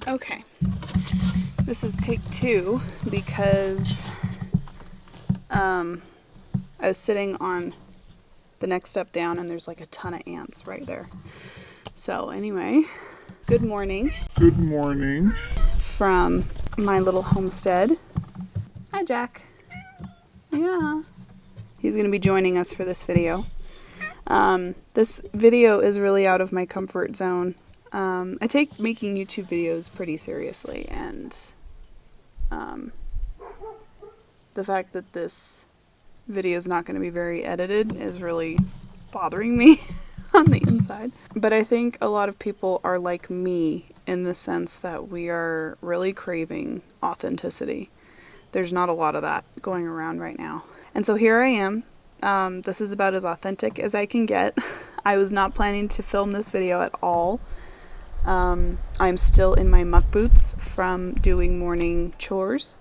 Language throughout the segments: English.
Okay, this is take 2 because I was sitting on the next step down and there's like a ton of ants right there. So anyway, good morning. Good morning. From my little homestead. Hi, Jack. Yeah. He's going to be joining us for this video. This video is really out of my comfort zone. I take making YouTube videos pretty seriously, and the fact that this video is not going to be very edited is really bothering me on the inside. But I think a lot of people are like me in the sense that we are really craving authenticity. There's not a lot of that going around right now. And so here I am. This is about as authentic as I can get. I was not planning to film this video at all. I'm still in my muck boots from doing morning chores.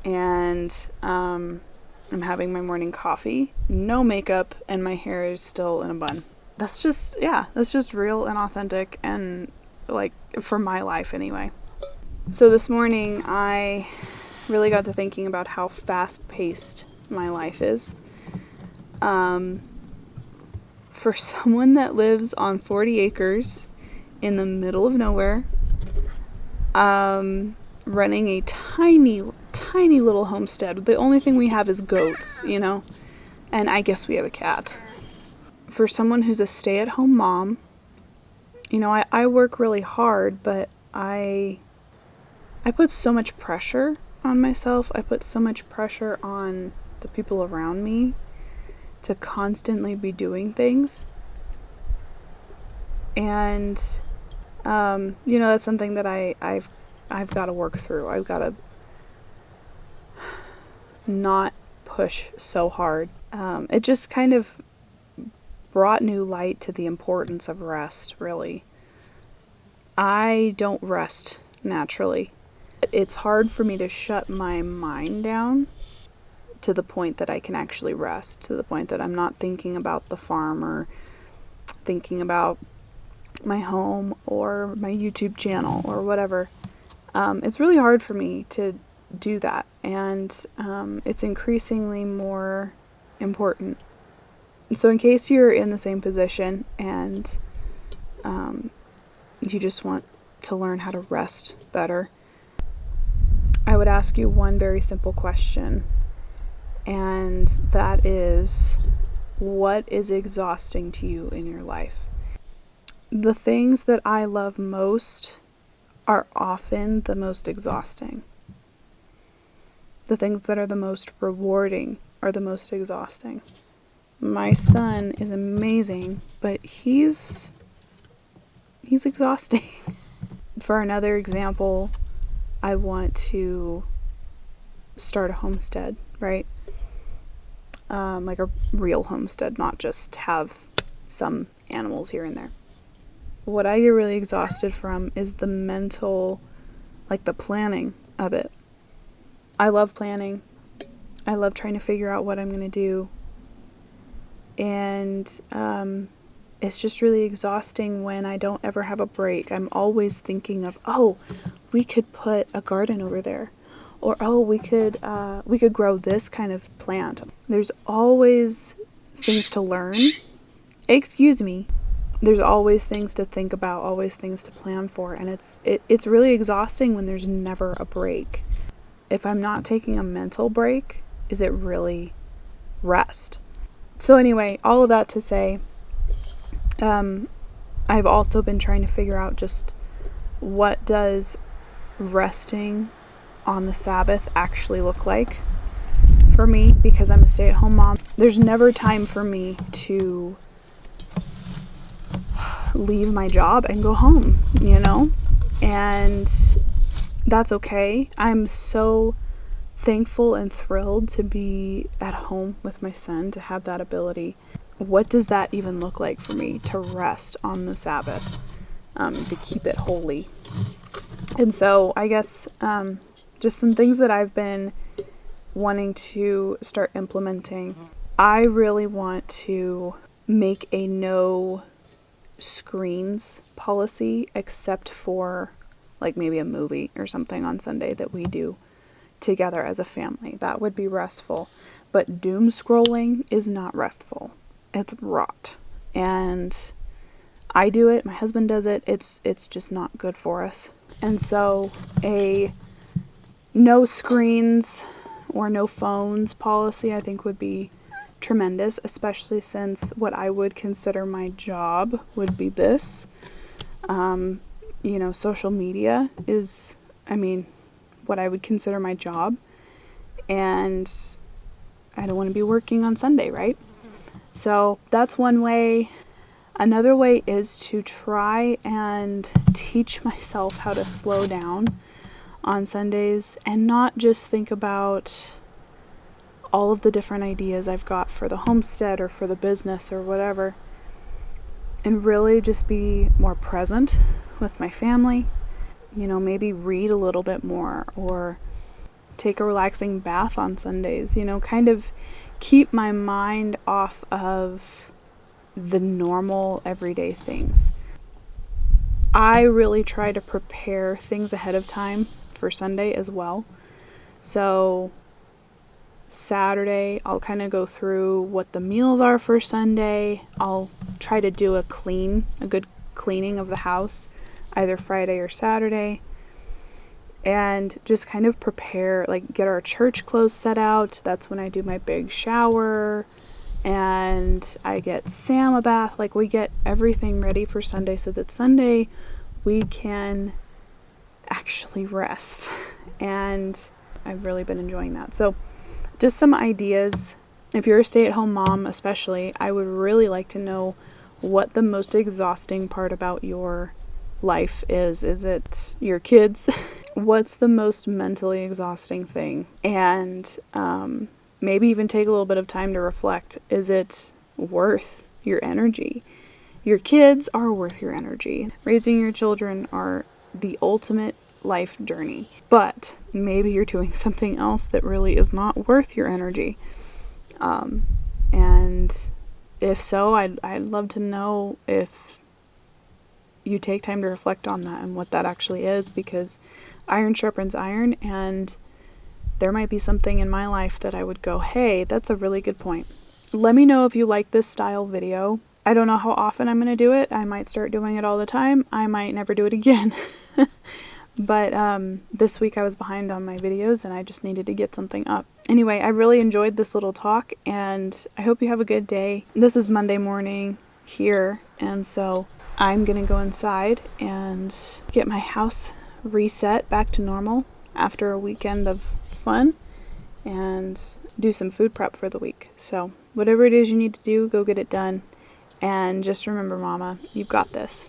And I'm having my morning coffee. No makeup, and my hair is still in a bun. That's just real and authentic, and like for my life anyway. So this morning I really got to thinking about how fast-paced my life is. For someone that lives on 40 acres in the middle of nowhere, running a tiny little homestead. The only thing we have is goats, and I guess we have a cat. For someone who's a stay-at-home mom, I work really hard, but I put so much pressure on myself. I put so much pressure on the people around me to constantly be doing things. And, that's something that I've got to work through. I've got to not push so hard. It just kind of brought new light to the importance of rest, really. I don't rest naturally. It's hard for me to shut my mind down to the point that I can actually rest, to the point that I'm not thinking about the farm or thinking about my home or my YouTube channel or whatever. It's really hard for me to do that, and it's increasingly more important. So in case you're in the same position and you just want to learn how to rest better, I would ask you one very simple question, and that is, what is exhausting to you in your life? The things that I love most are often the most exhausting. The things that are the most rewarding are the most exhausting. My son is amazing, but he's exhausting. For another example, I want to start a homestead, right? Like a real homestead, not just have some animals here and there. What I get really exhausted from is the mental, like the planning of it. I love planning. I love trying to figure out what I'm going to do. And it's just really exhausting when I don't ever have a break. I'm always thinking of, we could put a garden over there. Or, we could grow this kind of plant. There's always things to learn. Excuse me. There's always things to think about, always things to plan for. And it's really exhausting when there's never a break. If I'm not taking a mental break, is it really rest? So anyway, all of that to say, I've also been trying to figure out just what does resting on the Sabbath actually look like for me, because I'm a stay-at-home mom. There's never time for me to leave my job and go home, and that's okay. I'm so thankful and thrilled to be at home with my son, to have that ability. What does that even look like for me to rest on the Sabbath, to keep it holy? And so I guess just some things that I've been wanting to start implementing. I really want to make a no screens policy except for like maybe a movie or something on Sunday that we do together as a family. That would be restful. But doom scrolling is not restful. It's rot. And I do it, my husband does it. It's just not good for us. And so a no screens or no phones policy I think would be tremendous, especially since what I would consider my job would be this. Social media is, what I would consider my job. And I don't want to be working on Sunday, right? So that's one way. Another way is to try and teach myself how to slow down on Sundays and not just think about all of the different ideas I've got for the homestead or for the business or whatever, and really just be more present with my family. Maybe read a little bit more or take a relaxing bath on Sundays, kind of keep my mind off of the normal everyday things. I really try to prepare things ahead of time for Sunday as well. So Saturday, I'll kind of go through what the meals are for Sunday. I'll try to do a good cleaning of the house, either Friday or Saturday. And just kind of prepare, get our church clothes set out. That's when I do my big shower. And I get Sam a bath. We get everything ready for Sunday so that Sunday we can actually rest. And I've really been enjoying that. So just some ideas. If you're a stay-at-home mom especially, I would really like to know what the most exhausting part about your life is. Is it your kids? What's the most mentally exhausting thing? And maybe even take a little bit of time to reflect. Is it worth your energy? Your kids are worth your energy. Raising your children are the ultimate life journey. But maybe you're doing something else that really is not worth your energy. And if so, I'd love to know if you take time to reflect on that and what that actually is, because iron sharpens iron, and there might be something in my life that I would go, hey, that's a really good point. Let me know if you like this style video. I don't know how often I'm going to do it. I might start doing it all the time. I might never do it again. But this week I was behind on my videos and I just needed to get something up. Anyway, I really enjoyed this little talk and I hope you have a good day. This is Monday morning here, and so I'm going to go inside and get my house reset back to normal after a weekend of fun and do some food prep for the week. So whatever it is you need to do, go get it done. And just remember, Mama, you've got this.